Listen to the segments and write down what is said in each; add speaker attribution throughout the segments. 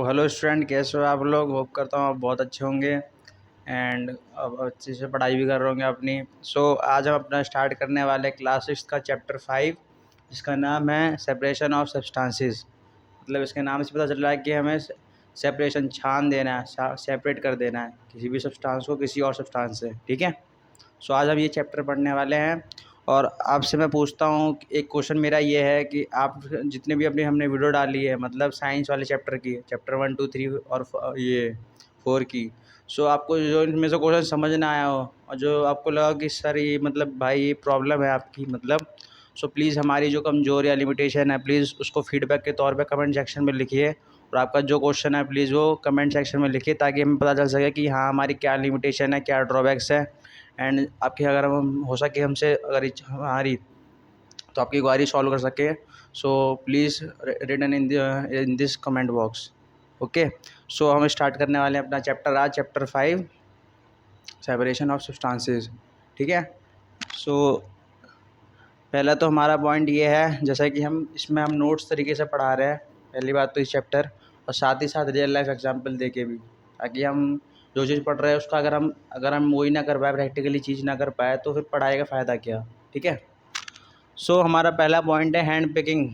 Speaker 1: Hello student, कैसे हो आप लोग? होप करता हूँ आप बहुत अच्छे होंगे एंड अब अच्छे से पढ़ाई भी कर रहे होंगे अपनी। आज हम अपना स्टार्ट करने वाले क्लास 6 का चैप्टर 5, जिसका नाम है सेपरेशन ऑफ सब्सटेंसेस। मतलब इसके नाम से पता चल रहा है कि हमें सेपरेशन छान देना है, सेपरेट कर देना है किसी भी सब्सटेंस को किसी और सब्सटेंस से। ठीक है। आज हम ये चैप्टर पढ़ने वाले हैं और आपसे मैं पूछता हूँ, एक क्वेश्चन मेरा ये है कि आप जितने भी अपनी हमने वीडियो डाली है, मतलब साइंस वाले चैप्टर की, चैप्टर 1 2 3 और ये 4 की, आपको जो इनमें से क्वेश्चन समझ ना आया हो और जो आपको लगा कि सर ये मतलब भाई ये प्रॉब्लम है आपकी, मतलब प्लीज़ हमारी जो कमज़ोर या लिमिटेशन है प्लीज़ उसको फीडबैक के तौर पे कमेंट सेक्शन में लिखिए। और आपका जो क्वेश्चन है प्लीज़ वो कमेंट सेक्शन में लिखिए, ताकि हमें पता चल सके कि हाँ हमारी क्या लिमिटेशन है, क्या ड्रॉबैक्स है। एंड आपकी अगर हम हो सके हमसे अगर हमारी तो आपकी क्वारी सॉल्व कर सके। Please written in this comment box. Okay. हम स्टार्ट करने वाले हैं अपना चैप्टर, आज चैप्टर 5 सेपरेशन ऑफ सब्सटेंसेस। ठीक है। पहला तो हमारा पॉइंट ये है, जैसा कि हम नोट्स तरीके से पढ़ा रहे हैं, पहली बात तो इस चैप्टर, और साथ ही साथ रियल लाइफ एग्जांपल देके भी, ताकि हम जो चीज़ पढ़ रहे हैं उसका अगर हम वही ना कर पाए, प्रैक्टिकली चीज़ ना कर पाए, तो फिर पढ़ाई का फ़ायदा क्या। ठीक है। हमारा पहला पॉइंट है hand picking,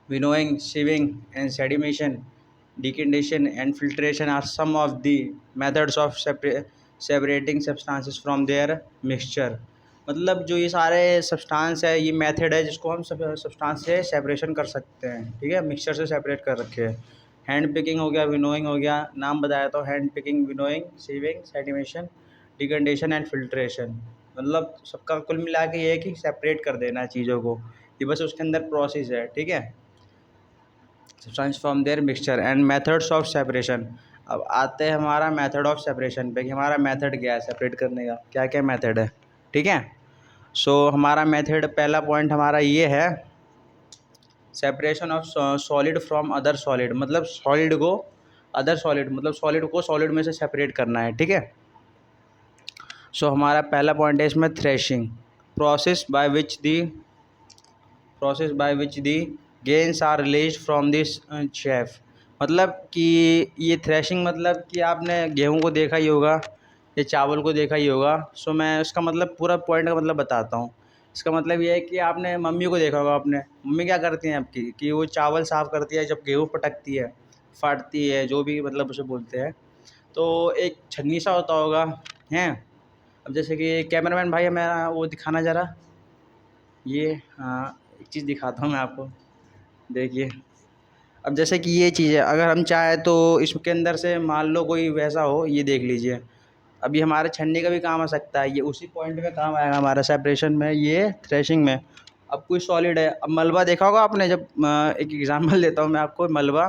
Speaker 1: winnowing, sieving and sedimentation, decantation and filtration are some of the methods of separating substances from their mixture। मतलब जो ये सारे सब्सटेंस है, ये मेथड है जिसको हम सब्सटेंस से सेपरेशन कर सकते हैं। ठीक है, मिक्सचर से सेपरेट कर रखे हैं। हैंड पिकिंग हो गया, विनोइंग हो गया, नाम बताया तो hand picking, winnowing, sieving, sedimentation, decantation and filtration. मतलब सबका कुल मिला के ये है कि सेपरेट कर देना है चीज़ों को, ये बस उसके अंदर प्रोसेस है। ठीक है, substance from their mixture and methods of separation. अब आते हैं हमारा मेथड ऑफ सेपरेशन पे कि हमारा मेथड क्या है सेपरेट करने का, क्या क्या मेथड है। ठीक है। हमारा मेथड, पहला पॉइंट हमारा ये है, separation of solid from other solid. मतलब सॉलिड को अदर सॉलिड, मतलब सॉलिड को सॉलिड में से सेपरेट करना है। ठीक है। हमारा पहला पॉइंट है इसमें threshing, process by which the grains are release from this chaff. मतलब कि ये थ्रेशिंग, मतलब कि आपने गेहूं को देखा ही होगा या चावल को देखा ही होगा। मैं इसका मतलब पूरा पॉइंट का मतलब बताता हूँ। इसका मतलब ये है कि आपने मम्मी को देखा होगा, आपने मम्मी क्या करती हैं आपकी, कि वो चावल साफ़ करती है, जब गेहूँ पटकती है, फाड़ती है, जो भी मतलब उसे बोलते हैं, तो एक छन्नी सा होता होगा हैं। अब जैसे कि कैमरामैन भाई हमें वो दिखाना ज़रा, ये हाँ एक चीज़ दिखाता हूँ मैं आपको, देखिए। अब जैसे कि ये चीज़ है, अगर हम चाहें तो इसके अंदर से मान लो कोई वैसा हो, ये देख लीजिए। अब ये हमारे छन्नी का भी काम आ सकता है, ये उसी पॉइंट में काम आएगा हमारा सेपरेशन में, ये थ्रेशिंग में। अब कोई सॉलिड है, अब मलबा देखा होगा आपने, जब एक एग्जांपल देता हूँ मैं आपको। मलबा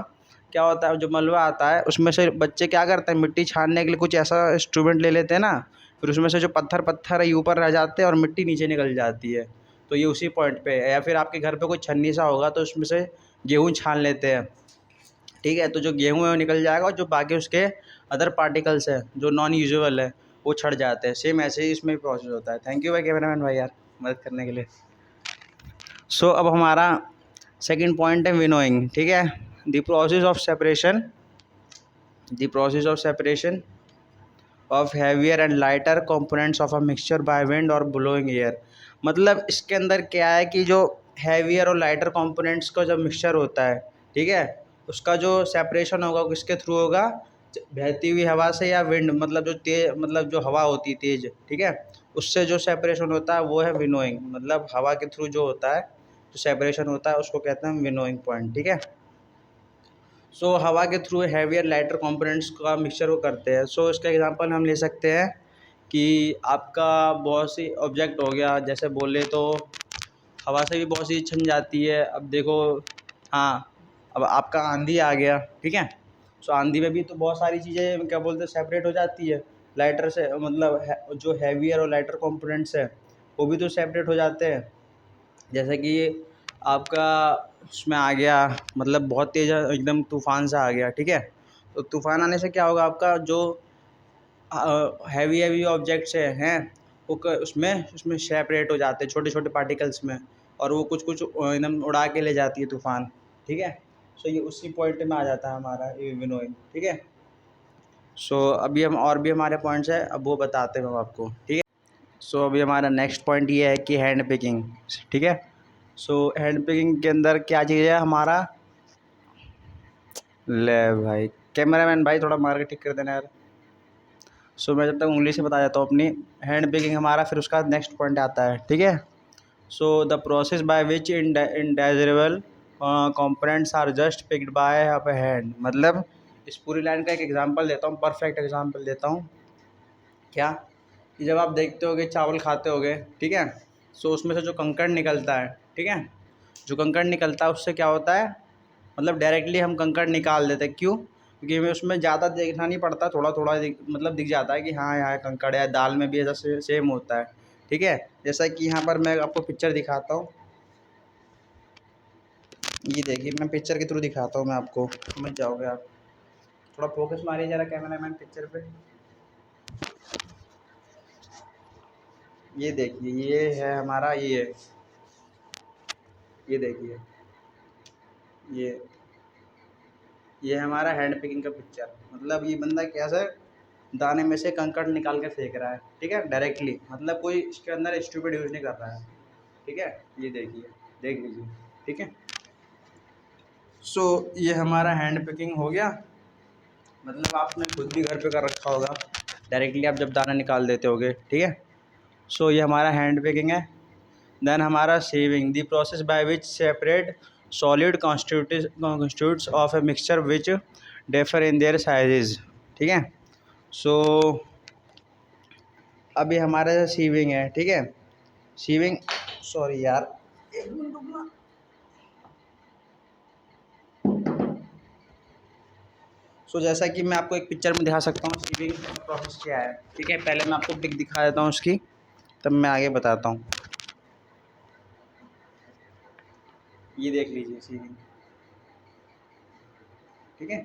Speaker 1: क्या होता है, जो मलबा आता है उसमें से बच्चे क्या करते हैं, मिट्टी छानने के लिए कुछ ऐसा इंस्ट्रूमेंट ले लेते हैं ना, फिर उसमें से जो पत्थर पत्थर है ये ऊपर रह जाते हैं और मिट्टी नीचे निकल जाती है। तो ये उसी पॉइंट पे है। या फिर आपके घर पे कोई छन्नी सा होगा तो उसमें से गेहूँ छान लेते हैं। ठीक है, तो जो गेहूँ है वो निकल जाएगा और जो बाकी उसके अदर पार्टिकल्स है जो नॉन यूजुअल है वो छट जाते हैं। सेम ऐसे ही इसमें भी प्रोसेस होता है। थैंक यू भाई कैमरामैन भाई यार, मदद करने के लिए। अब हमारा सेकंड पॉइंट है विनोइंग। ठीक है, the process of separation of heavier and lighter components of a mixture by wind और ब्लोइंग एयर। मतलब इसके अंदर क्या है कि जो हैवियर और लाइटर कंपोनेंट्स का जो मिक्सचर होता है, ठीक है, उसका जो सेपरेशन होगा किसके थ्रू होगा, बहती हुई हवा से, या विंड मतलब जो तेज, मतलब जो हवा होती है तेज, ठीक है, उससे जो सेपरेशन होता है वो है विनोइंग। मतलब हवा के थ्रू जो होता है, जो सेपरेशन होता है उसको कहते हैं विनोइंग पॉइंट। ठीक है। हवा के थ्रू हैवियर लाइटर कंपोनेंट्स का मिक्सचर वो करते हैं। इसका एग्जांपल हम ले सकते हैं कि आपका बहुत सी ऑब्जेक्ट हो गया, जैसे बोले तो हवा से भी बहुत सी छन जाती है। अब देखो, हाँ, अब आपका आंधी आ गया, ठीक है, आंधी में भी तो बहुत सारी चीज़ें क्या बोलते हैं सेपरेट हो जाती है लाइटर से, मतलब जो हैवियर और लाइटर कंपोनेंट्स है वो भी तो सेपरेट हो जाते हैं। जैसे कि आपका उसमें आ गया, मतलब बहुत तेज़ एकदम तूफ़ान सा आ गया, ठीक है, तो तूफ़ान आने से क्या होगा, आपका जो हैवी ऑब्जेक्ट्स हैं वो उसमें सेपरेट हो जाते हैं छोटे छोटे पार्टिकल्स में, और वो कुछ कुछ एकदम उड़ा के ले जाती है तूफ़ान, ठीक है। सो ये उसी पॉइंट में आ जाता है हमारा ये विनोइंग, ठीक है। सो अभी हम और भी हमारे पॉइंट्स हैं, अब वो बताते हैं हम आपको, ठीक है। सो अभी हमारा नेक्स्ट पॉइंट ये है कि हैंड पिकिंग, ठीक है। सो हैंड पिकिंग के अंदर क्या चीज़ है हमारा, ले भाई कैमरामैन भाई थोड़ा मार के ठीक कर देना यार। सो मैं जब तक उंगली से बता देता हूँ अपनी हैंड पिकिंग हमारा, फिर उसका नेक्स्ट पॉइंट आता है, ठीक है। So the process by which undesirable components are just picked by a hand, मतलब इस पूरी लाइन का एक एग्जांपल देता हूँ, परफेक्ट एग्जांपल देता हूँ। क्या कि जब आप देखते होगे चावल खाते होगे, ठीक है। सो उसमें से जो कंकड़ निकलता है, ठीक है, जो कंकड़ निकलता है उससे क्या होता है, मतलब डायरेक्टली हम कंकड़ निकाल देते हैं, क्यों? क्योंकि हमें उसमें ज़्यादा देखना नहीं पड़ता, थोड़ा थोड़ा मतलब दिख जाता है कि हाँ यहाँ कंकड़ है। दाल में भी ऐसा सेम होता है, ठीक है। जैसा कि यहाँ पर मैं आपको पिक्चर दिखाता हूँ, ये देखिए मैं पिक्चर के थ्रू दिखाता हूँ, मैं आपको समझ जाओगे आप। थोड़ा फोकस मारिए ज़रा कैमरामैन पिक्चर पे। ये देखिए ये है हमारा, ये देखिए ये ये हमारा हैंड पिकिंग का पिक्चर, मतलब ये बंदा कैसे दाने में से कंकड़ निकाल के फेंक रहा है, ठीक है, डायरेक्टली, मतलब कोई इसके अंदर स्टूपिड यूज़ नहीं कर रहा है, ठीक है। ये देखिए, देख लीजिए, ठीक है। सो ये हमारा हैंड पिकिंग हो गया, मतलब आपने खुद भी घर पे कर रखा होगा, डायरेक्टली आप जब दाना निकाल देते होगे, ठीक है। सो ये हमारा हैंड पिकिंग है। देन हमारा sieving, the process by which separate solid constituents of a mixture which differ in their sizes, ठीक है। सो अभी हमारा सीविंग है, ठीक है। सीविंग, सॉरी यार एक मिनट रुकना। सो जैसा कि मैं आपको एक पिक्चर में दिखा सकता हूँ सीविंग का प्रोसेस क्या है, ठीक है। पहले मैं आपको पिक दिखा देता हूँ उसकी, तब मैं आगे बताता हूँ। ये देख लीजिए सीविंग, ठीक है।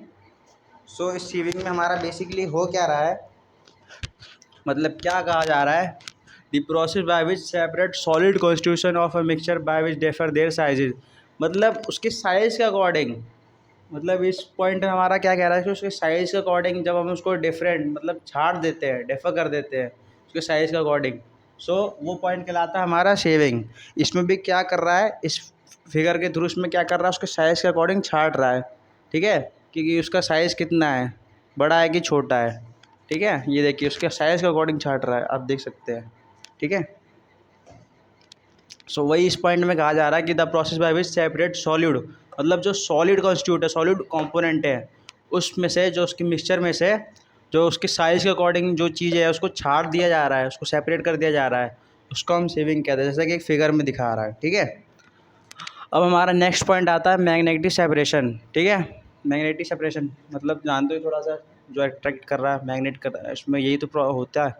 Speaker 1: सो इस सीविंग में हमारा बेसिकली हो क्या रहा है, मतलब क्या कहा जा रहा है, the process by which separate solid constitution of a mixture by which differ their sizes, मतलब उसके साइज़ के अकॉर्डिंग, मतलब इस पॉइंट में हमारा क्या कह रहा है कि उसके साइज़ के अकॉर्डिंग जब हम उसको डिफरेंट मतलब छाड़ देते हैं, डिफर कर देते हैं उसके साइज़ के अकॉर्डिंग, सो वो पॉइंट कहलाता है हमारा शेविंग। इसमें भी क्या कर रहा है, इस फिगर के थ्रू इसमें क्या कर रहा है, उसके साइज़ के अकॉर्डिंग छाट रहा है, ठीक है, क्योंकि उसका साइज़ कितना है, बड़ा है कि छोटा है, ठीक है। ये देखिए उसके साइज़ के अकॉर्डिंग छाट रहा है, आप देख सकते हैं, ठीक है। सो वही इस पॉइंट में कहा जा रहा है कि the process by which separate solid, मतलब जो सॉलिड कॉन्स्टिट्यूट है, सॉलिड कंपोनेंट है, उसमें से जो उसके मिक्सचर में से जो उसके साइज़ के अकॉर्डिंग जो चीज़ है उसको छाट दिया जा रहा है, उसको सेपरेट कर दिया जा रहा है, उसको हम शेविंग कहते हैं, जैसा कि एक फिगर में दिखा रहा है, ठीक है। अब हमारा नेक्स्ट पॉइंट आता है मैग्नेटिक सेपरेशन, ठीक है। मैग्नेटिक सेपरेशन मतलब जानते हो थोड़ा सा, जो अट्रैक्ट कर रहा है मैग्नेट कर रहा है, इसमें यही तो होता है।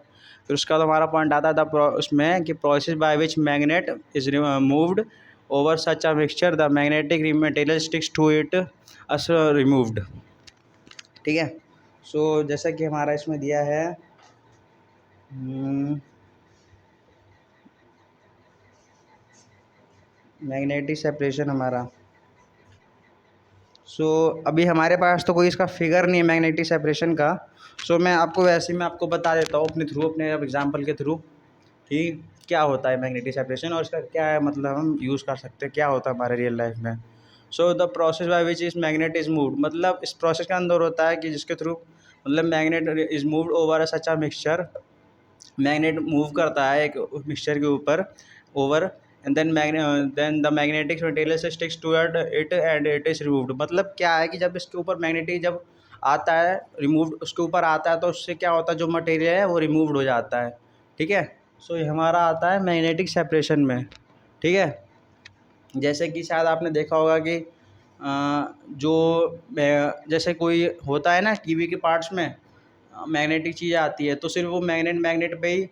Speaker 1: फिर उसका तो हमारा पॉइंट आता है उसमें कि process by which magnet is moved over such a mixture the magnetic material sticks to it as removed, ठीक है। सो जैसा कि हमारा इसमें दिया है मैग्नेटिक सेपरेशन हमारा। सो अभी हमारे पास तो कोई इसका फिगर नहीं है मैग्नेटिक सेपरेशन का। सो मैं आपको वैसे ही मैं आपको बता देता हूँ अपने थ्रू, अपने एग्जांपल के थ्रू, कि क्या होता है मैग्नेटिक सेपरेशन और इसका क्या है, मतलब हम यूज़ कर सकते हैं, क्या होता है हमारे रियल लाइफ में। सो the process by which is magnet is moved, मतलब इस प्रोसेस के अंदर होता है कि जिसके थ्रू मतलब magnet is moved over such a mixture, magnet move करता है एक मिक्सचर के ऊपर over, and then the magnetic material sticks to it and it is removed, मतलब क्या है कि जब इसके ऊपर मैग्नेटिक जब आता है रिमूव्ड उसके ऊपर आता है तो उससे क्या होता है, जो मटेरियल है वो रिमूव्ड हो जाता है, ठीक है। सो ये हमारा आता है मैग्नेटिक सेपरेशन में, ठीक है। जैसे कि शायद आपने देखा होगा कि जो जैसे कोई होता है ना टीवी के पार्ट्स में मैग्नेटिक चीज़ आती है, तो सिर्फ वो मैग्नेट पे ही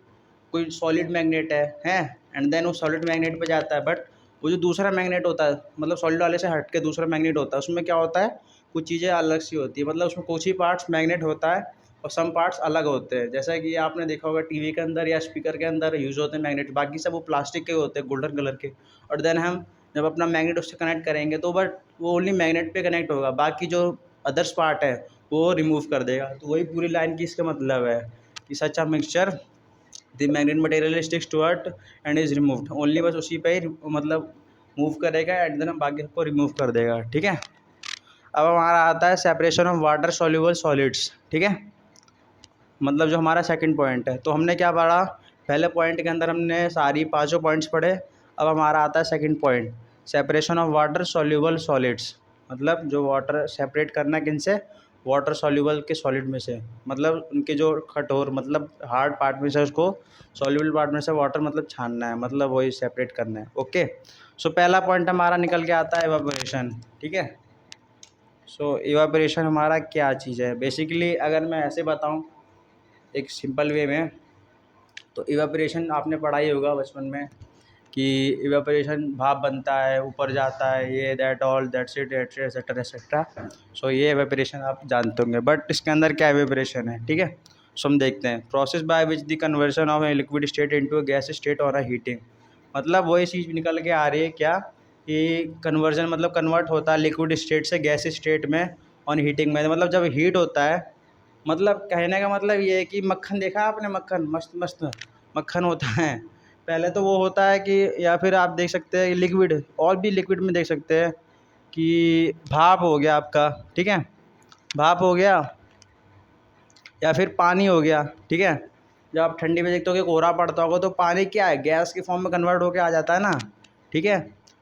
Speaker 1: कोई सॉलिड मैग्नेट है एंड देन वो सॉलिड मैग्नेट पे जाता है, बट वो जो दूसरा मैग्नेट होता है मतलब सॉलिड वाले से हट के दूसरा मैग्नेट होता है, उसमें क्या होता है कुछ चीज़ें अलग सी होती है, मतलब उसमें कुछ ही पार्ट्स मैग्नेट होता है और सम पार्ट्स अलग होते हैं। जैसा कि आपने देखा होगा टीवी के अंदर या स्पीकर के अंदर यूज़ होते हैं मैग्नेट, बाकी सब वो प्लास्टिक के होते हैं गोल्डन कलर के। और देन हम जब अपना मैग्नेट उससे कनेक्ट करेंगे तो बट वो ओनली मैग्नेट पे कनेक्ट होगा, बाकी जो अदर्स पार्ट है वो रिमूव कर देगा। तो वही पूरी लाइन की इसका मतलब है कि such a mixture the magnet material sticks to it and is removed only, बस उसी पे ही मतलब मूव करेगा एंड देन बाकी सबको रिमूव कर देगा। ठीक है, अब हमारा आता है separation of water soluble solids. ठीक है, मतलब जो हमारा सेकंड पॉइंट है। तो हमने क्या पढ़ा, पहले पॉइंट के अंदर हमने सारी पांचों पॉइंट्स पढ़े। अब हमारा आता है second point, separation of water soluble solids. मतलब जो वाटर सेपरेट करना किन से, वाटर सॉल्युबल के सॉलिड में से, मतलब उनके जो कठोर मतलब हार्ड पार्ट में से उसको सॉल्युबल पार्ट में से वाटर मतलब छानना है, मतलब वही सेपरेट करना है। ओके, सो पहला पॉइंट हमारा निकल के आता है एवापोरेशन। ठीक है, सो एवापोरेशन हमारा क्या चीज़ है बेसिकली, अगर मैं ऐसे बताऊं एक सिंपल वे में, तो इवेपोरेशन आपने पढ़ा ही होगा बचपन में कि इवेपोरेशन भाप बनता है, ऊपर जाता है, ये that all that's it etcetera etcetera. So ये इवेपोरेशन आप जानते होंगे, बट इसके अंदर क्या इवेपोरेशन है। ठीक है, सो हम देखते हैं, process by which the conversion of a liquid state into a gas state और अ हीटिंग। मतलब वही चीज़ निकल के आ रही है क्या कि कन्वर्जन मतलब कन्वर्ट होता है लिक्विड स्टेट से गैस स्टेट में ऑन हीटिंग में, मतलब जब हीट होता है, मतलब कहने का मतलब ये है कि मक्खन देखा है आपने, मक्खन मस्त मस्त मक्खन होता है। पहले तो वो होता है कि, या फिर आप देख सकते हैं लिक्विड, और भी लिक्विड में देख सकते हैं कि भाप हो गया आपका। ठीक है, भाप हो गया या फिर पानी हो गया। ठीक है, जब आप ठंडी में देखते हो कि कोहरा पड़ता होगा तो पानी क्या है, गैस के फॉर्म में कन्वर्ट होकर आ जाता है ना। ठीक है,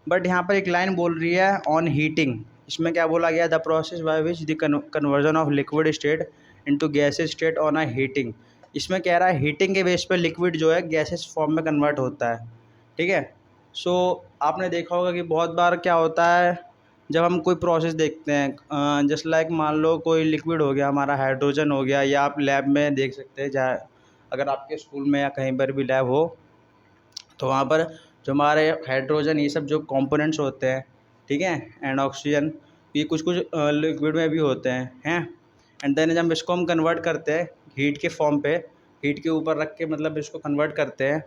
Speaker 1: बट यहाँ पर एक लाइन बोल रही है ऑन हीटिंग। इसमें क्या बोला गया, the process by which the conversion of liquid state into gases state on a heating. इसमें कह रहा है हीटिंग के बेस पे लिक्विड जो है गैसेस फॉर्म में कन्वर्ट होता है। ठीक है, सो आपने देखा होगा कि बहुत बार क्या होता है जब हम कोई प्रोसेस देखते हैं, जस्ट लाइक मान लो कोई लिक्विड हो गया हमारा, हाइड्रोजन हो गया, या आप लैब में देख सकते हैं, जहाँ अगर आपके स्कूल में या कहीं पर भी लैब हो तो वहाँ पर जो हमारे हाइड्रोजन ये सब जो कंपोनेंट्स होते हैं, ठीक है, एंड ऑक्सीजन, ये कुछ कुछ लिक्विड में भी होते हैं। एंड देन जब इसको हम कन्वर्ट करते हैं हीट के फॉर्म पे, हीट के ऊपर रख के मतलब इसको कन्वर्ट करते हैं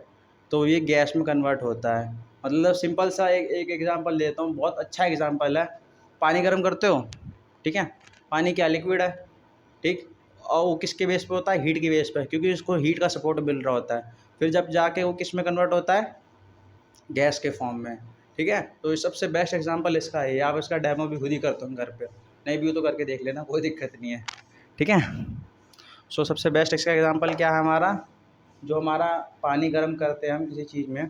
Speaker 1: तो ये गैस में कन्वर्ट होता है। मतलब सिंपल सा एक एग्जांपल देता हूँ, बहुत अच्छा एग्जांपल है। पानी गर्म करते हो, ठीक है, पानी क्या लिक्विड है, ठीक, और वो किसके बेस पे होता है, हीट के बेस पे, क्योंकि उसको हीट का सपोर्ट मिल रहा होता है। फिर जब जाके वो किस में कन्वर्ट होता है, गैस के फॉर्म में। ठीक है, तो ये सबसे बेस्ट एग्जांपल इसका है। आप इसका डेमो भी खुद ही करते हो घर पे, नहीं भी हो तो करके देख लेना, कोई दिक्कत नहीं है। ठीक है, सो सबसे बेस्ट इसका एग्जांपल क्या है हमारा, जो हमारा पानी गर्म करते हैं हम किसी चीज़ में,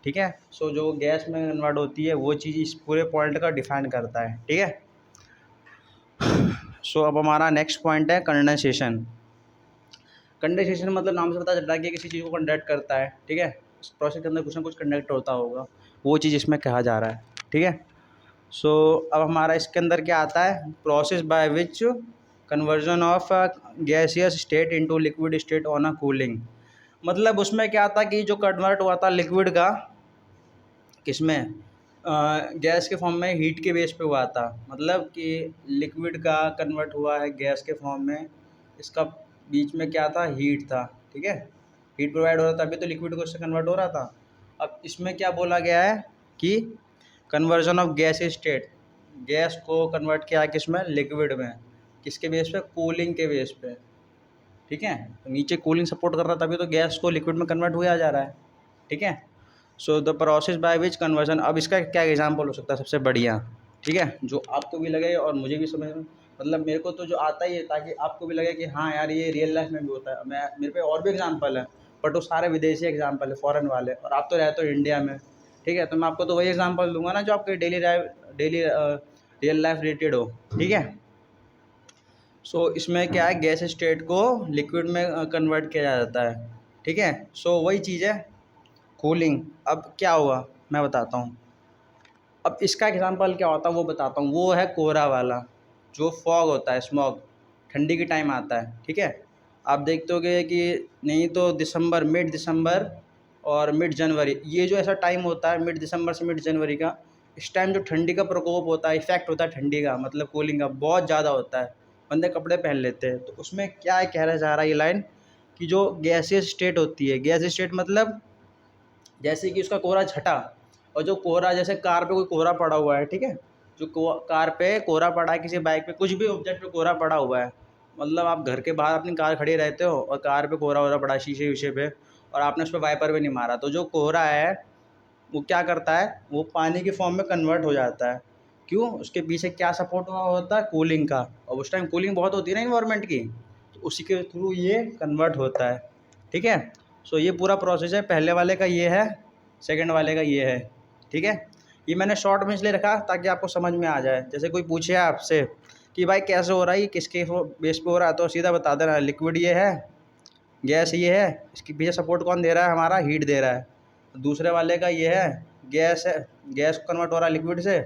Speaker 1: ठीक है, सो जो गैस में कन्वर्ट होती है वो चीज़ इस पूरे पॉइंट का डिफाइन करता है। ठीक है, सो अब हमारा नेक्स्ट पॉइंट है कंडेंसेशन। कंडेंसेशन मतलब नाम से पता चलता है कि किसी चीज़ को कंडक्ट करता है। ठीक है, इस प्रोसेस के अंदर कुछ ना कुछ कंडक्ट होता होगा, वो चीज़ इसमें कहा जा रहा है। ठीक है, सो अब हमारा इसके अंदर क्या आता है, process by which conversion of gaseous state into liquid state on a cooling. मतलब उसमें क्या था कि जो कन्वर्ट हुआ था लिक्विड का किसमें, गैस के फॉर्म में, हीट के बेस पे हुआ था। मतलब कि लिक्विड का कन्वर्ट हुआ है गैस के फॉर्म में, इसका बीच में क्या था, हीट था। ठीक है, हीट प्रोवाइड हो रहा था तभी तो लिक्विड को उससे कन्वर्ट हो रहा था। अब इसमें क्या बोला गया है कि conversion of gas state, gas को कन्वर्ट किया किस में, लिक्विड में, किसके बेस पे, कूलिंग के बेस पे। ठीक है, तो नीचे कूलिंग सपोर्ट कर रहा था तभी तो गैस को लिक्विड में कन्वर्ट हुआ जा रहा है। ठीक है, so the process by which conversion, अब इसका क्या एग्जाम्पल हो सकता है सबसे बढ़िया, ठीक है, जो आपको भी लगे और मुझे भी समझ में, मतलब मेरे को तो जो आता ही है ताकि आपको भी लगे कि हाँ यार ये रियल लाइफ में भी होता है। मैं मेरे पे और भी एग्जाम्पल है, बट वो सारे विदेशी एग्जाम्पल है, फॉरेन वाले, और आप तो रहते हो इंडिया में। ठीक है, तो मैं आपको तो वही एग्जाम्पल दूंगा ना जो आपके डेली रियल लाइफ रिलेटेड हो। ठीक है, सो इसमें क्या है, गैस स्टेट को लिक्विड में कन्वर्ट किया जाता है। ठीक है, सो वही चीज़ है कूलिंग। अब क्या हुआ मैं बताता हूँ, अब इसका एग्जांपल क्या होता है वो बताता हूँ। वो है कोहरा वाला, जो फॉग होता है, स्मॉग, ठंडी के टाइम आता है। ठीक है, आप देखते होगे कि नहीं तो दिसंबर, मिड दिसंबर और मिड जनवरी, ये जो ऐसा टाइम होता है मिड दिसंबर से मिड जनवरी का, इस टाइम जो ठंडी का प्रकोप होता है, इफेक्ट होता है ठंडी का, मतलब कूलिंग का बहुत ज़्यादा होता है। बंदे कपड़े पहन लेते हैं। तो उसमें क्या है कहना चाह रहा है ये लाइन कि जो गैसियस स्टेट होती है, गैसियस स्टेट मतलब जैसे कि उसका कोहरा छटा, और जो कोहरा जैसे कार पे कोई कोहरा पड़ा हुआ है, ठीक है, जो कार पे कोहरा पड़ा है, किसी बाइक पे, कुछ भी ऑब्जेक्ट पे कोहरा पड़ा हुआ है, मतलब आप घर के बाहर अपनी कार खड़ी रहते हो और कार पे कोहरा वोहरा पड़ा है शीशे वीशे पे, और आपने उस पर वाइपर भी नहीं मारा, तो जो कोहरा है वो क्या करता है, वो पानी के फॉर्म में कन्वर्ट हो जाता है। क्यों? उसके पीछे क्या सपोर्ट हुआ होता है, कूलिंग का, और उस टाइम कूलिंग बहुत होती है ना इन्वायरमेंट की, तो उसी के थ्रू ये कन्वर्ट होता है। ठीक है, सो ये पूरा प्रोसेस है, पहले वाले का ये है, सेकंड वाले का ये है। ठीक है, ये मैंने शॉर्ट में इसलिए रखा ताकि आपको समझ में आ जाए। जैसे कोई पूछे आपसे कि भाई कैसे हो रहा है, ये किसके बेस पे हो रहा है, तो सीधा बता देना लिक्विड ये है, गैस ये है, इसके पीछे सपोर्ट कौन दे रहा है, हमारा हीट दे रहा है। दूसरे वाले का ये है, गैस है, गैस कन्वर्ट हो रहा है लिक्विड से,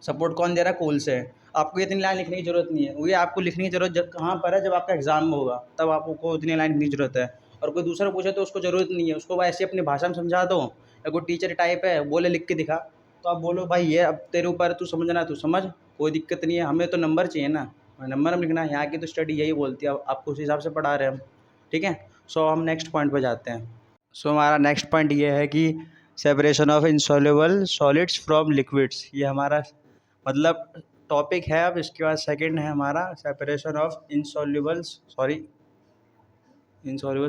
Speaker 1: सपोर्ट कौन दे रहा है, कूल से। आपको इतनी लाइन लिखने की ज़रूरत नहीं है, वही आपको लिखने की ज़रूरत जब कहाँ पर है, जब आपका एग्ज़ाम होगा तब आपको इतनी लाइन लिखने की ज़रूरत है। और कोई दूसरा पूछे तो उसको ज़रूरत नहीं है, उसको ऐसे अपनी भाषा में समझा दो, या कोई टीचर टाइप है बोले लिख के दिखा, तो आप बोलो भाई ये अब तेरे ऊपर है, तू समझना है तू समझ, कोई दिक्कत नहीं है, हमें तो नंबर चाहिए ना, नंबर में लिखना है। यहाँ की तो स्टडी यही बोलती है, अब आपको उस हिसाब से पढ़ा रहे हैं हम। ठीक है, सो हम नेक्स्ट पॉइंट पे जाते हैं। सो हमारा नेक्स्ट पॉइंट ये है कि separation of insoluble solids from liquids, ये हमारा मतलब टॉपिक है। अब इसके बाद सेकंड है हमारा separation of insoluble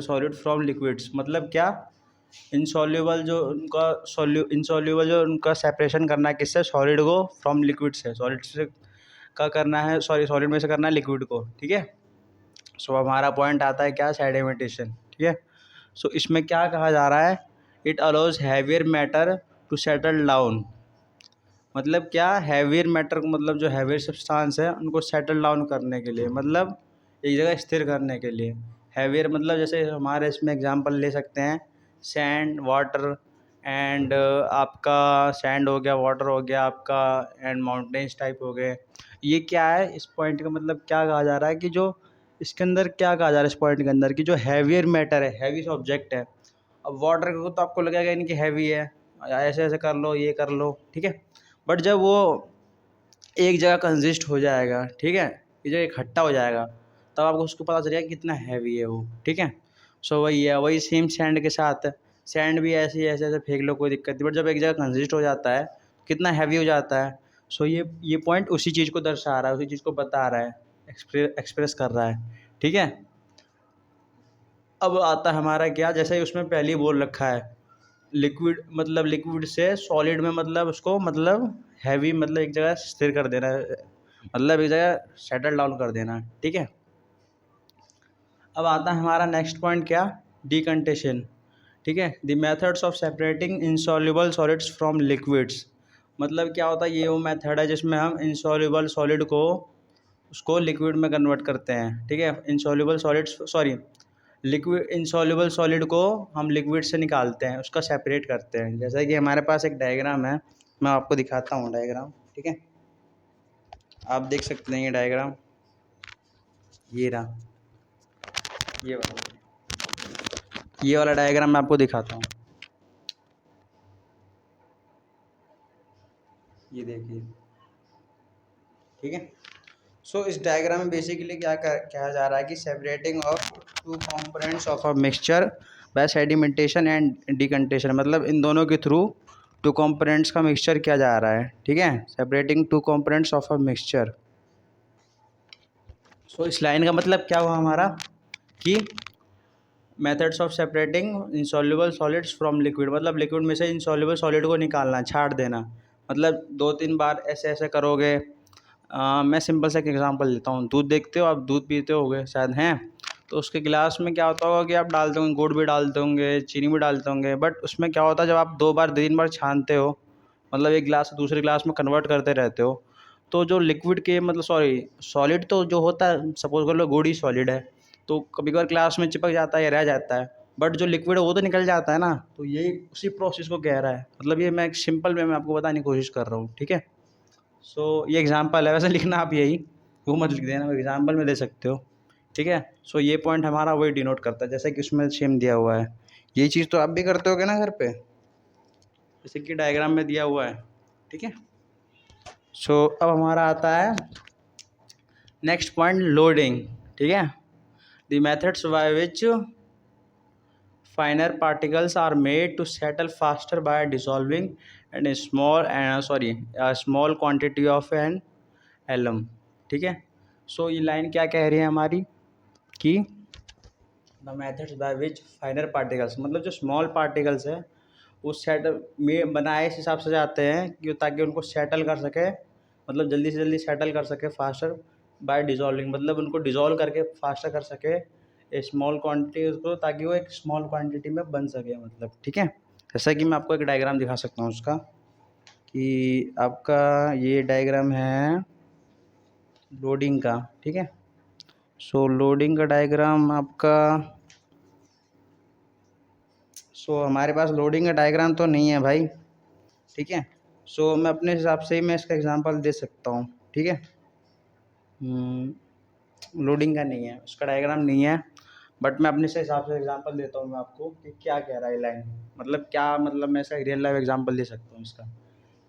Speaker 1: solid from liquids, मतलब क्या, इंसॉल्युबल जो उनका इंसॉल्युबल जो उनका सेपरेशन करना है किससे, सॉलिड को, फ्रॉम लिक्विड से, सॉलिड से का करना है, सॉलिड में से करना है लिक्विड को। ठीक है, सो हमारा पॉइंट आता है क्या, सेडिमेंटेशन। ठीक है, सो इसमें क्या कहा जा रहा है, it allows heavier matter to settle down, मतलब क्या, हैवियर मैटर को मतलब जो हैवियर सब्सटेंस है उनको सेटल डाउन करने के लिए, मतलब एक जगह स्थिर करने के लिए। हैवियर मतलब जैसे हमारे इसमें एग्जांपल ले सकते हैं, सैंड, वाटर एंड आपका सैंड हो गया, वाटर हो गया आपका, एंड माउंटेन्स टाइप हो गए। ये क्या है, इस पॉइंट का मतलब क्या कहा जा रहा है कि जो इसके अंदर क्या कहा जा रहा है, इस पॉइंट के अंदर कि जो हैवियर मैटर है, हैवी ऑब्जेक्ट है। अब वाटर को तो आपको लगेगा नहीं कि हैवी है, ऐसे ऐसे कर लो, ये कर लो, ठीक है, बट जब वो एक जगह कंसिस्ट हो जाएगा, ठीक है, ये जब इकट्ठा हो जाएगा, तब आपको उसको पता चलेगा कि कितना हैवी है वो। ठीक है, सो वही है, वही सेम सैंड के साथ, सैंड भी ऐसे ऐसे ऐसे फेंक लो, कोई दिक्कत नहीं, बट जब एक जगह कंसिस्ट हो जाता है कितना हैवी हो जाता है। सो ये पॉइंट उसी चीज़ को दर्शा रहा है, उसी चीज़ को बता रहा है, एक्सप्रेस कर रहा है। ठीक है, अब आता है हमारा क्या, जैसे उसमें पहले ही बोल रखा है, लिक्विड मतलब लिक्विड से सॉलिड में, मतलब उसको मतलब हैवी मतलब एक जगह स्थिर कर देना है, मतलब एक जगह सेटल डाउन कर देना। ठीक है, अब आता है हमारा नेक्स्ट पॉइंट क्या, डिकंटेशन। ठीक है, the methods of separating insoluble solids from liquids, मतलब क्या होता है, ये वो मेथड है जिसमें हम इंसॉल्युबल सॉलिड को उसको लिक्विड में कन्वर्ट करते हैं। ठीक है, insoluble solids sorry liquid insoluble solid को हम लिक्विड से निकालते हैं, उसका सेपरेट करते हैं। जैसा कि हमारे पास एक डायग्राम है, मैं आपको दिखाता हूँ डायग्राम। ठीक है, आप देख सकते हैं ये डायग्राम, ये रहा, ये वाला डायग्राम मैं आपको दिखाता हूँ, ये देखिए। ठीक है, सो इस डायग्राम में बेसिकली क्या कहा जा रहा है कि separating of two components of a mixture by sedimentation and decantation, मतलब इन दोनों के थ्रू टू कंपोनेंट्स का मिक्सचर किया जा रहा है। ठीक है, separating two components of a mixture. So इस लाइन का मतलब क्या हुआ हमारा कि methods of separating insoluble solids from liquid, मतलब लिक्विड में से इंसॉल्युबल सॉलिड को निकालना, छाट देना, मतलब 2-3 बार ऐसे ऐसे करोगे। मैं सिंपल सा एक एग्जांपल लेता हूँ, दूध देखते हो आप, दूध पीते होगे शायद हैं, तो उसके गिलास में क्या होता होगा कि आप डालते होंगे, गुड़ भी डालते होंगे, चीनी भी डालते होंगे, बट उसमें क्या होता है जब आप 2 बार 3 बार छानते हो, मतलब एक गिलास से दूसरे गिलास में कन्वर्ट करते रहते हो, तो जो लिक्विड के मतलब सॉलिड तो जो होता है, सपोज कर लो गुड़ ही सॉलिड है, तो कभी कभार ग्लास में चिपक जाता है या रह जाता है, बट जो लिक्विड है वो तो निकल जाता है ना, तो यही उसी प्रोसेस को कह रहा है, मतलब ये मैं एक सिंपल वे में आपको बताने की कोशिश कर रहा हूँ। ठीक है, सो ये एग्जांपल है, वैसे लिखना आप यही वो मत लिख देना, एग्जांपल में दे सकते हो। ठीक है, सो ये पॉइंट हमारा वही डिनोट करता है, जैसे कि उसमें सेम दिया हुआ है। यही चीज़ तो आप भी करते होगे ना घर पे, जैसे कि डायग्राम में दिया हुआ है। ठीक है, सो अब हमारा आता है नेक्स्ट पॉइंट लोडिंग, ठीक है। The methods by which finer particles are made to settle faster by dissolving and a small quantity of an alum, ठीक है। सो ये लाइन क्या कह रही है हमारी कि the methods by which फाइनर particles, मतलब जो स्मॉल पार्टिकल्स है वो सेटल में बनाए इस हिसाब से जाते हैं कि ताकि उनको सेटल कर सके, मतलब जल्दी से जल्दी सेटल कर सके फास्टर बाय डिजॉल्विंग, मतलब उनको डिजॉल्व करके फास्टर कर सके स्मॉल क्वांटिटी उसको, ताकि वो एक स्मॉल क्वांटिटी में बन सके, मतलब ठीक है। जैसा कि मैं आपको एक डायग्राम दिखा सकता हूँ उसका, कि आपका ये डायग्राम है लोडिंग का, ठीक है। सो लोडिंग का डायग्राम आपका, सो हमारे पास लोडिंग का डायग्राम तो नहीं है भाई, ठीक है। सो मैं अपने हिसाब से ही मैं इसका एग्जांपल दे सकता हूँ, ठीक है। लोडिंग का नहीं है, उसका डायग्राम नहीं है, बट मैं अपने से हिसाब से एग्जांपल देता हूँ मैं आपको कि क्या कह रहा है लाइन, मतलब क्या, मतलब मैं इसका रियल लाइफ एग्जांपल दे सकता हूँ इसका,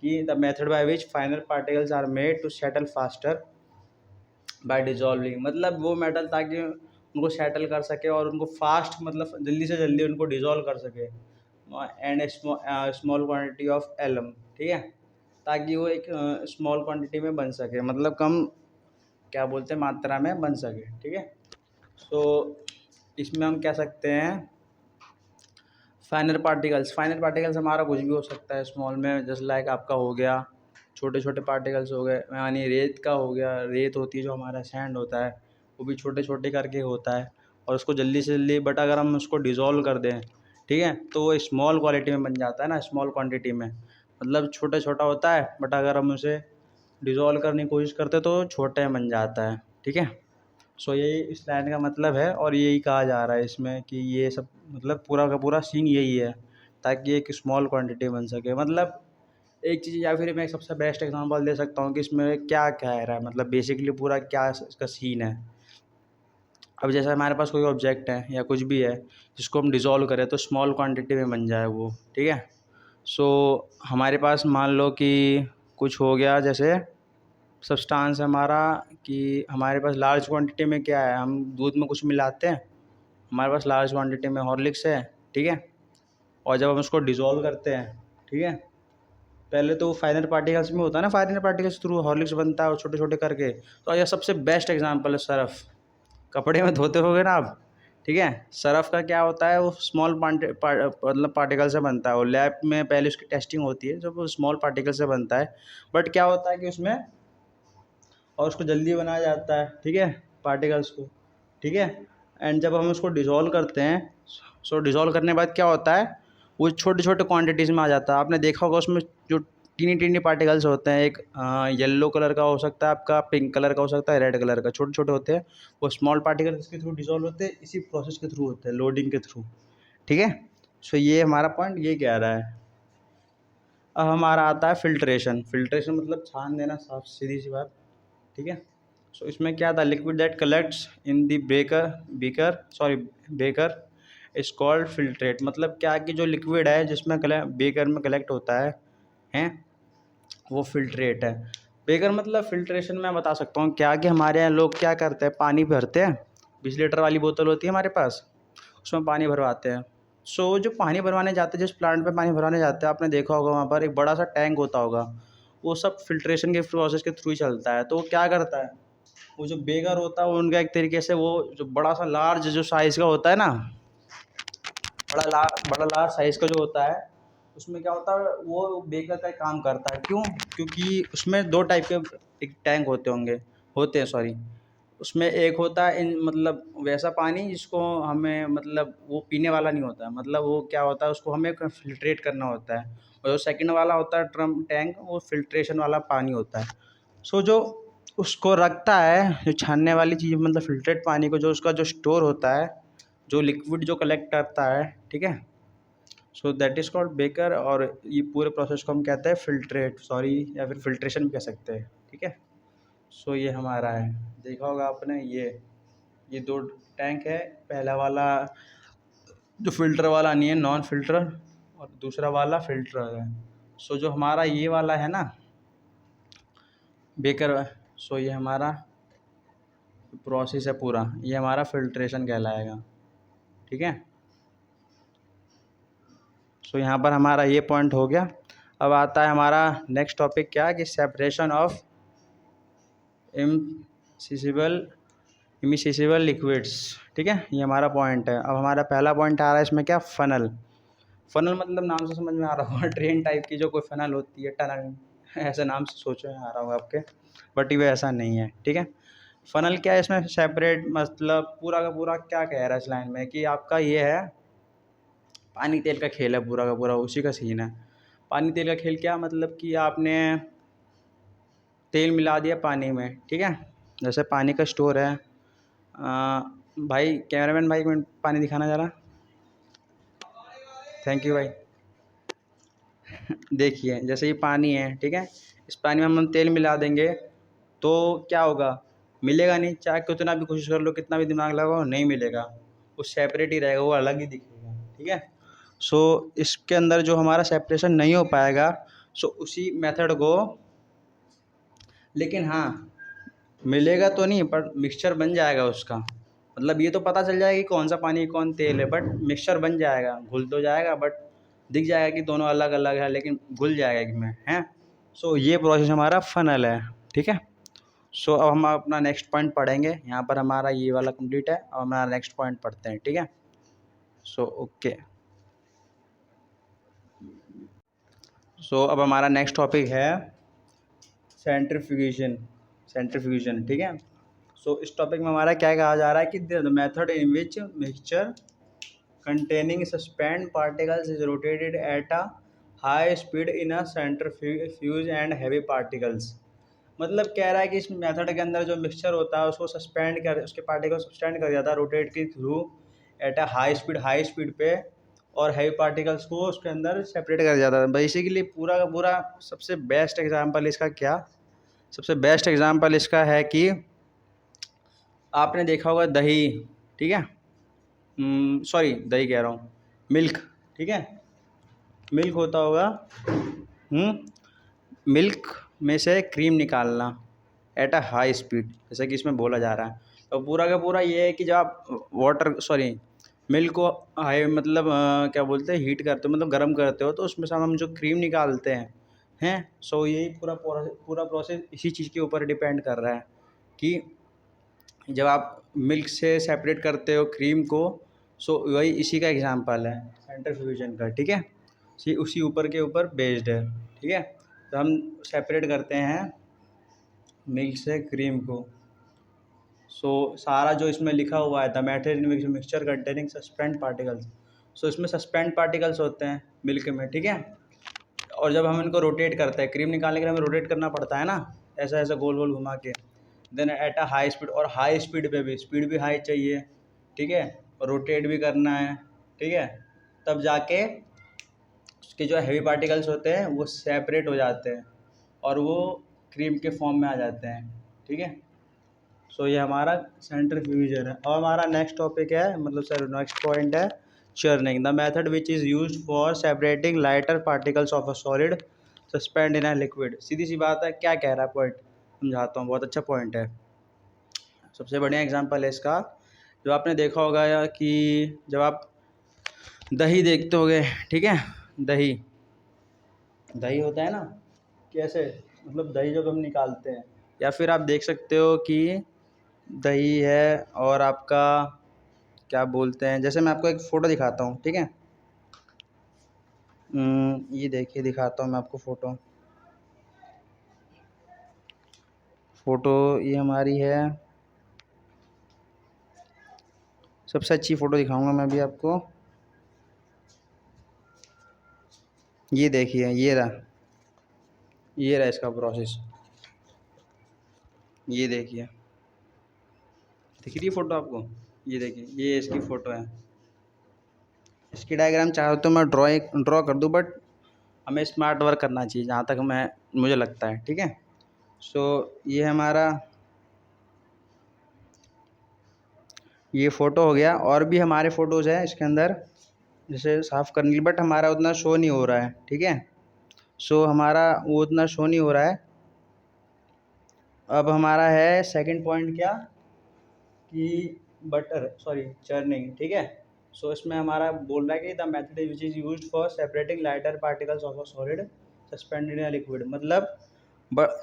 Speaker 1: कि the method by which final particles are made to settle faster by dissolving, मतलब वो मेटल ताकि उनको सेटल कर सके और उनको फास्ट, मतलब जल्दी से जल्दी उनको डिजॉल्व कर सके, and small quantity of alum, ठीक है, ताकि वो एक स्मॉल क्वांटिटी में बन सके, मतलब कम क्या बोलते हैं मात्रा में बन सके, ठीक है। तो इसमें हम कह सकते हैं फाइनल पार्टिकल्स हमारा कुछ भी हो सकता है स्मॉल में, जस्ट लाइक आपका हो गया छोटे छोटे पार्टिकल्स हो गए, यानी रेत का हो गया, रेत होती है जो हमारा सैंड होता है वो भी छोटे छोटे करके होता है, और उसको जल्दी से जल्दी, बट अगर हम उसको डिज़ोल्व कर दें, ठीक है, तो वो स्मॉल क्वालिटी में बन जाता है ना, स्मॉल क्वांटिटी में, मतलब छोटा छोटा होता है, बट अगर हम उसे डिज़ोल्व करने की कोशिश करते तो छोटे में बन जाता है, ठीक है। सो यही इस लाइन का मतलब है, और यही कहा जा रहा है इसमें कि ये सब, मतलब पूरा का पूरा सीन यही है, ताकि एक स्मॉल क्वांटिटी बन सके, मतलब एक चीज़, या फिर मैं एक सबसे बेस्ट एग्जांपल दे सकता हूँ कि इसमें क्या कह रहा है, मतलब बेसिकली पूरा क्या इसका सीन है। अब जैसे हमारे पास कोई ऑब्जेक्ट है या कुछ भी है जिसको हम डिज़ोल्व करें तो स्मॉल क्वांटिटी में बन जाए वो, ठीक है। सो हमारे पास मान लो कि कुछ हो गया, जैसे सब्सटेंस हमारा, कि हमारे पास लार्ज क्वांटिटी में क्या है, हम दूध में कुछ मिलाते हैं, हमारे पास लार्ज क्वांटिटी में हॉर्लिक्स है, ठीक है, और जब हम उसको डिज़ोल्व करते हैं, ठीक है, पहले तो फाइनल पार्टिकल्स में होता है ना, फाइनल पार्टिकल्स थ्रू हॉर्लिक्स बनता है और छोटे छोटे करके, तो यह सबसे बेस्ट एग्जांपल है सरफ, कपड़े में धोते होगे ना आप, ठीक है। सरफ का क्या होता है, वो स्मॉल मतलब पार्टिकल से बनता है, और लैब में पहले उसकी टेस्टिंग होती है जब वो स्मॉल पार्टिकल से बनता है, बट क्या होता है कि उसमें, और उसको जल्दी बनाया जाता है, ठीक है, पार्टिकल्स को, ठीक है, एंड जब हम उसको डिज़ोल्व करते हैं, सो डिज़ोल्व करने के बाद क्या होता है, वो छोटे छोटे क्वांटिटीज़ में आ जाता है, आपने देखा होगा उसमें जो टीनी टीनी पार्टिकल्स होते हैं, एक येलो कलर का हो सकता है आपका, पिंक कलर का हो सकता है, रेड कलर का, छोटे छोटे होते हैं, वो स्मॉल पार्टिकल्स के थ्रू डिज़ोल्व होते हैं, इसी प्रोसेस के थ्रू होते हैं, लोडिंग के थ्रू, ठीक है। सो ये हमारा पॉइंट ये कह रहा है। अब हमारा आता है फिल्ट्रेशन, फिल्ट्रेशन मतलब छान देना, साफ सीधी सी बात, ठीक है। सो इसमें क्या था, liquid that collects in the baker is called filtrate, मतलब क्या कि जो लिक्विड है जिसमें बेकर में कलेक्ट होता है हैं, वो फिल्ट्रेट है। बेकर मतलब फिल्ट्रेशन में बता सकता हूँ क्या, कि हमारे यहाँ लोग क्या करते हैं, पानी भरते हैं, 20 लीटर वाली बोतल होती है हमारे पास, उसमें पानी भरवाते हैं। सो जो पानी भरवाने जाते हैं, जिस प्लांट पे पानी भरवाने जाते हैं, आपने देखा होगा वहाँ पर एक बड़ा सा टैंक होता होगा, वो सब फिल्ट्रेशन के प्रोसेस के थ्रू ही चलता है। तो वो क्या करता है, वो जो बेगर होता है वो उनका एक तरीके से, वो जो बड़ा सा लार्ज जो साइज़ का होता है ना, बड़ा लार्ज साइज़ का जो होता है, उसमें क्या होता है, वो बेकर का काम करता है। क्यों? क्योंकि उसमें दो टाइप के एक टैंक होते हैं सॉरी। उसमें एक होता है इन मतलब वैसा पानी जिसको हमें, मतलब वो पीने वाला नहीं होता है, मतलब वो क्या होता है, उसको हमें फ़िल्ट्रेट करना होता है, और जो सेकंड वाला होता है ट्रम टैंक, वो फ़िल्ट्रेशन वाला पानी होता है। सो जो उसको रखता है, जो छानने वाली चीज़, मतलब फ़िल्ट्रेट पानी को जो उसका जो स्टोर होता है, जो लिक्विड जो कलेक्ट करता है, ठीक है, so that is called baker, और ये पूरे प्रोसेस को हम कहते हैं फ़िल्ट्रेट, सॉरी, या फिर फ़िल्ट्रेशन भी कह सकते हैं, ठीक है। सो ये हमारा है, देखा होगा आपने, ये दो टैंक है, पहला वाला जो फ़िल्टर वाला नहीं है, नॉन फ़िल्टर, और दूसरा वाला फ़िल्टर है। सो जो हमारा ये वाला है ना बेकर, सो ये हमारा प्रोसेस है पूरा, ये हमारा फिल्ट्रेशन कहलाएगा। ठीक है, सो यहाँ पर हमारा ये पॉइंट हो गया। अब आता है हमारा नेक्स्ट टॉपिक, क्या कि सेपरेशन ऑफ इमसिसिबल इमिसिसिबल लिक्विड्स। ठीक है, ये हमारा पॉइंट है। अब हमारा पहला पॉइंट आ रहा है इसमें, क्या, फनल। फनल मतलब नाम से समझ में आ रहा होगा, ट्रेन टाइप की जो कोई फनल होती है, टनल, ऐसे नाम से सोचो आ रहा होगा आपके, बट ये ऐसा नहीं है। ठीक है, फनल क्या है, इसमें सेपरेट मतलब पूरा का पूरा क्या कह रहा है इस लाइन में कि आपका ये है पानी तेल का खेल है, पूरा का पूरा उसी का सीन है। पानी तेल का खेल क्या मतलब कि आपने तेल मिला दिया पानी में। ठीक है, जैसे पानी का स्टोर है। भाई कैमरामैन भाई, एक मिनट पानी दिखाना ज़रा। थैंक यू भाई। देखिए जैसे ये पानी है, ठीक है, इस पानी में हम तेल मिला देंगे तो क्या होगा, मिलेगा नहीं, चाहे कितना भी कोशिश कर लो, कितना भी दिमाग लगाओ, नहीं मिलेगा, वो सेपरेट ही रहेगा, वो अलग ही दिखेगा। ठीक है, सो इसके अंदर जो हमारा सेपरेशन नहीं हो पाएगा, सो उसी मेथड को, लेकिन हाँ मिलेगा तो नहीं, पर मिक्सचर बन जाएगा उसका। मतलब ये तो पता चल जाएगा कि कौन सा पानी कौन तेल है, बट मिक्सचर बन जाएगा, घुल तो जाएगा, बट दिख जाएगा कि दोनों अलग अलग है, लेकिन घुल जाएगा कि में है। सो ये प्रोसेस हमारा फनल है। ठीक है, सो अब हम अपना नेक्स्ट पॉइंट पढ़ेंगे। यहाँ पर हमारा ये वाला कंप्लीट है, अब हमारा नेक्स्ट पॉइंट पढ़ते हैं। ठीक है, सो ओके, सो अब हमारा नेक्स्ट टॉपिक है सेंट्रीफ्यूगेशन। सेंट्रीफ्यूगेशन, ठीक है, सो इस टॉपिक में हमारा क्या कहा जा रहा है कि the method in which mixture containing suspend particles is rotated at a high speed in a centrifuge and heavy particles। मतलब कह रहा है कि इस मेथड के अंदर जो मिक्सचर होता है उसको सस्पेंड कर, उसके पार्टिकल सस्पेंड कर जाता है रोटेट के through eight a high speed पे, और हैवी पार्टिकल्स को उसके अंदर सेपरेट कर जाता है। बेसिकली पूरा का पूरा सबसे बेस्ट एग्जांपल इसका क्या, सबसे बेस्ट एग्जांपल इसका है कि आपने देखा होगा दही। ठीक है, सॉरी दही कह रहा हूँ, मिल्क। ठीक है, मिल्क होता होगा, मिल्क में से क्रीम निकालना एट अ हाई स्पीड, जैसे कि इसमें बोला जा रहा है। तो पूरा का पूरा ये है कि जब आप वाटर सॉरी मिल्क को हाई मतलब क्या बोलते हैं, हीट करते हो मतलब गर्म करते हो, तो उसमें से हम जो क्रीम निकालते हैं। सो यही पूरा प्रोसेस इसी चीज़ के ऊपर डिपेंड कर रहा है कि जब आप मिल्क से सेपरेट करते हो क्रीम को, सो वही इसी का एग्जांपल है सेंट्रीफ्यूजन का। ठीक है, उसी ऊपर के ऊपर बेस्ड है। ठीक है, तो हम सेपरेट करते हैं मिल्क से क्रीम को। सो सारा जो इसमें लिखा हुआ है the matter in mixture containing suspend particles, so इसमें सस्पेंड पार्टिकल्स होते हैं मिल्क में। ठीक है, और जब हम इनको रोटेट करते हैं, क्रीम निकालने के लिए हमें रोटेट करना पड़ता है ना, ऐसा ऐसा गोल गोल घुमा के, then at a high speed, और हाई स्पीड पे भी स्पीड भी हाई चाहिए। ठीक है, और रोटेट भी करना है। ठीक है, तब जाके उसके जो हैवी पार्टिकल्स होते हैं वो सेपरेट हो जाते हैं और वो क्रीम के फॉर्म में आ जाते हैं। ठीक है, सो ये हमारा सेंट्रीफ्यूजन है। और हमारा नेक्स्ट टॉपिक है, मतलब सर नेक्स्ट पॉइंट है churning, the method which is used for separating lighter particles of a solid suspend in a liquid. सीधी सी बात है, क्या कह रहा है पॉइंट, समझाता हूँ, बहुत अच्छा पॉइंट है। सबसे बढ़िया एग्जांपल है इसका, जो आपने देखा होगा या कि जब आप दही देखते होगे, ठीक है, दही दही होता है ना, कैसे, मतलब दही जब हम निकालते हैं, या फिर आप देख सकते हो कि दही है और आपका क्या बोलते हैं, जैसे मैं आपको एक फ़ोटो दिखाता हूँ। ठीक है, ये देखिए दिखाता हूँ मैं आपको फ़ोटो ये हमारी है, सबसे अच्छी फ़ोटो दिखाऊंगा मैं भी आपको। ये देखिए, ये रहा इसका प्रोसेस, ये देखिए, दिख रही है फ़ोटो आपको, ये देखिए, ये इसकी फ़ोटो है। इसकी डायग्राम चाहो तो मैं ड्रॉ कर दूँ, बट हमें स्मार्ट वर्क करना चाहिए जहाँ तक मुझे लगता है। ठीक है, सो ये हमारा ये फ़ोटो हो गया, और भी हमारे फ़ोटोज़ हैं इसके अंदर, जैसे साफ़ करने के लिए, बट हमारा उतना शो नहीं हो रहा है। ठीक है, सो हमारा वो उतना शो नहीं हो रहा है। अब हमारा है सेकंड पॉइंट, क्या, कि चर्निंग, ठीक है। सो इसमें हमारा बोल रहा है कि the method which is used for separating lighter particles of a solid suspended in liquid, मतलब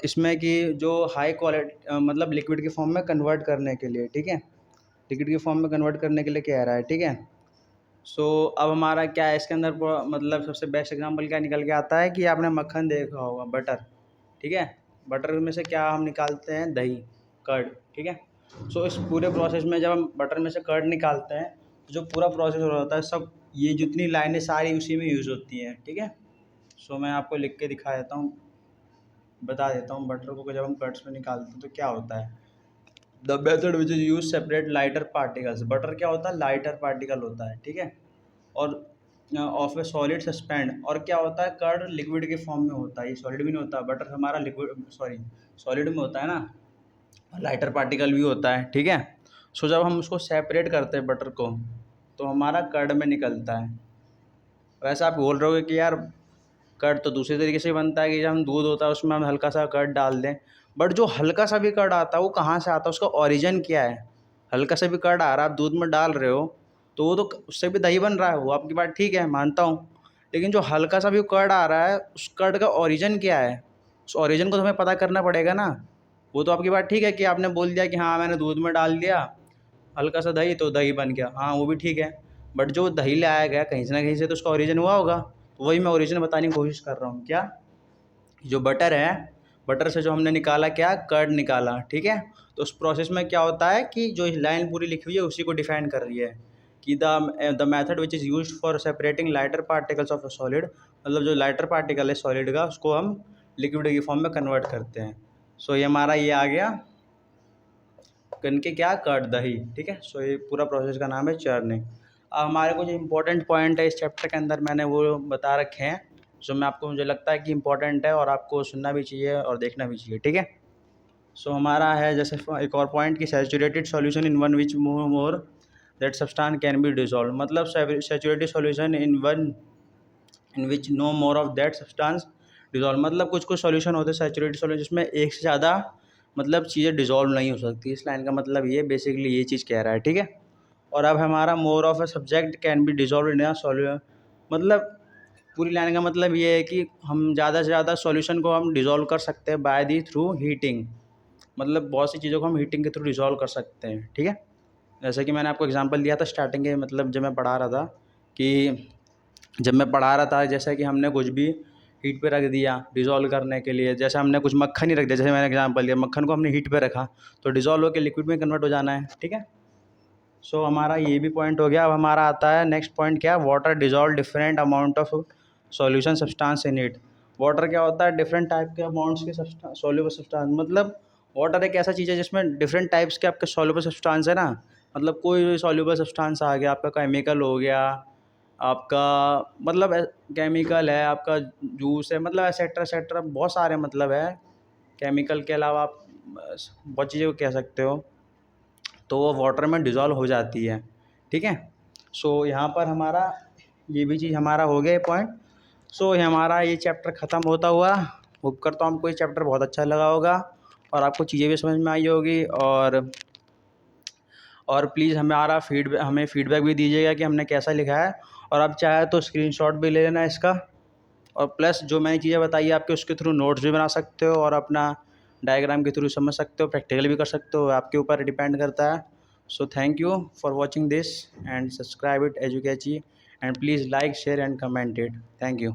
Speaker 1: इसमें कि जो हाई क्वालिटी मतलब लिक्विड की फॉर्म में कन्वर्ट करने के लिए, ठीक है, लिक्विड की फॉर्म में कन्वर्ट करने के लिए कह रहा है, ठीक है। सो अब हमारा क्या है इसके अंदर मतलब सबसे बेस्ट एग्जांपल क्या निकल के आता है कि आपने मक्खन देखा होगा, बटर, ठीक है। बटर में से क्या हम निकालते हैं, दही, कर्ड, ठीक है। सो इस पूरे प्रोसेस में जब हम बटर में से कर्ड निकालते हैं तो जो पूरा प्रोसेस हो रहा होता है सब, ये जितनी लाइनें सारी उसी में यूज़ होती हैं, ठीक है। सो मैं आपको लिख के दिखा देता हूँ, बता देता हूँ बटर को जब हम कर्ड्स में निकालते हैं तो क्या होता है। The method which is use separate lighter particles, butter क्या होता है, लाइटर पार्टिकल होता है, ठीक है। और ऑफ ए सॉलिड सस्पेंड, और क्या होता है, कर्ड लिक्विड के फॉर्म में होता है, ये सॉलिड भी नहीं होता, बटर हमारा लिक्विड सॉलिड में होता है ना, लाइटर पार्टिकल भी होता है, ठीक है। सो जब हम उसको सेपरेट करते हैं बटर को तो हमारा कर्ड में निकलता है। वैसे आप बोल रहे हो कि यार कर्ड तो दूसरे तरीके से बनता है कि जब हम दूध होता है उसमें हम हल्का सा कर्ड डाल दें, बट जो हल्का सा भी कर्ड आता है वो कहाँ से आता है, उसका ओरिजिन क्या है। हल्का सा भी कर्ड आ रहा है, आप दूध में डाल रहे हो तो वो तो उससे भी दही बन रहा है, वो आपकी बात ठीक है, मानता हूँ। लेकिन जो हल्का सा भी कर्ड आ रहा है उस कर्ड का ओरिजिन क्या है, उस ओरिजिन को तो हमें पता करना पड़ेगा ना। वो तो आपकी बात ठीक है कि आपने बोल दिया कि हाँ मैंने दूध में डाल दिया हल्का सा दही तो दही बन गया, हाँ वो भी ठीक है, बट जो दही लाया गया कहीं से ना कहीं से तो उसका ओरिजिन हुआ होगा। तो वही मैं ओरिजिन बताने की कोशिश कर रहा हूँ, क्या, जो बटर है, बटर से जो हमने निकाला क्या, कर्ड निकाला, ठीक है। तो उस प्रोसेस में क्या होता है कि जो लाइन पूरी लिखी हुई है उसी को डिफाइन कर रही है कि the method which is used for separating lighter particles of a solid, मतलब जो लाइटर पार्टिकल है सॉलिड का उसको हम लिक्विड की फॉर्म में कन्वर्ट करते हैं। सो ये हमारा ये आ गया कन के क्या, कर्ड, दही, ठीक है। सो ये पूरा प्रोसेस का नाम है चर्निंग। अब हमारे को जो इम्पोर्टेंट पॉइंट है इस चैप्टर के अंदर मैंने वो बता रखे हैं जो मैं आपको, मुझे लगता है कि इम्पोर्टेंट है और आपको सुनना भी चाहिए और देखना भी चाहिए, ठीक है। सो हमारा है जैसे एक और पॉइंट कि saturated solution in one which more that substance can be dissolve, मतलब saturated solution in which no more of that substance dissolve, मतलब कुछ कुछ सॉल्यूशन होते हैं सैचुरेटेड सॉल्यूशन जिसमें एक से ज़्यादा मतलब चीज़ें डिजॉल्व नहीं हो सकती। इस लाइन का मतलब ये बेसिकली ये चीज़ कह रहा है, ठीक है। और अब हमारा more of a subject can be dissolve in a solution, मतलब पूरी लाइन का मतलब ये है कि हम ज़्यादा से ज़्यादा सॉल्यूशन को हम डिजॉल्व कर सकते हैं बाय दी थ्रू हीटिंग, मतलब बहुत सी चीज़ों को हम हीटिंग के थ्रू डिजॉल्व कर सकते हैं, ठीक है। जैसे कि मैंने आपको एग्जांपल दिया था स्टार्टिंग के, मतलब जब मैं पढ़ा रहा था कि जब मैं पढ़ा रहा था जैसे कि हमने कुछ भी हीट पे रख दिया डिज़ोल्व करने के लिए, जैसे हमने कुछ मक्खन ही रख दिया, जैसे मैंने एग्जांपल दिया मक्खन को हमने हीट पे रखा तो डिज़ोल्व होकर लिक्विड में कन्वर्ट हो जाना है, ठीक है। सो हमारा ये भी पॉइंट हो गया। अब हमारा आता है नेक्स्ट पॉइंट, क्या, water dissolve different amount of solution substance in it. Water क्या होता है, डिफरेंट टाइप के अमाउंट्स के सॉल्युबल सब्सटेंस, मतलब वाटर एक ऐसा चीज़ है जिसमें डिफरेंट टाइप्स के आपके सॉल्युबल सब्सटेंस है ना, मतलब कोई भी सॉल्युबल सब्सटेंस आ गया, आपका केमिकल हो गया, आपका मतलब केमिकल है, आपका जूस है, मतलब एक्सेट्रा एक्सेट्रा बहुत सारे मतलब है। केमिकल के अलावा आप बहुत चीज़ें को कह सकते हो, तो वो वाटर में डिज़ोल्व हो जाती है, ठीक है। सो यहाँ पर हमारा ये भी चीज़ हमारा हो गया पॉइंट। सो ये हमारा ये चैप्टर ख़त्म होता हुआ, होप करता हूँ आपको ये चैप्टर बहुत अच्छा लगा होगा और आपको चीज़ें भी समझ में आई होगी। और प्लीज़ हमें फ़ीडबैक भी दीजिएगा कि हमने कैसा लिखा है, और आप चाहे तो स्क्रीनशॉट भी ले लेना इसका, और प्लस जो मैंने चीज़ें बताई आपके उसके थ्रू नोट्स भी बना सकते हो और अपना डायग्राम के थ्रू समझ सकते हो, प्रैक्टिकल भी कर सकते हो, आपके ऊपर डिपेंड करता है। So thank you for watching this and subscribe it एजुकेची, and please like share and comment it. Thank you.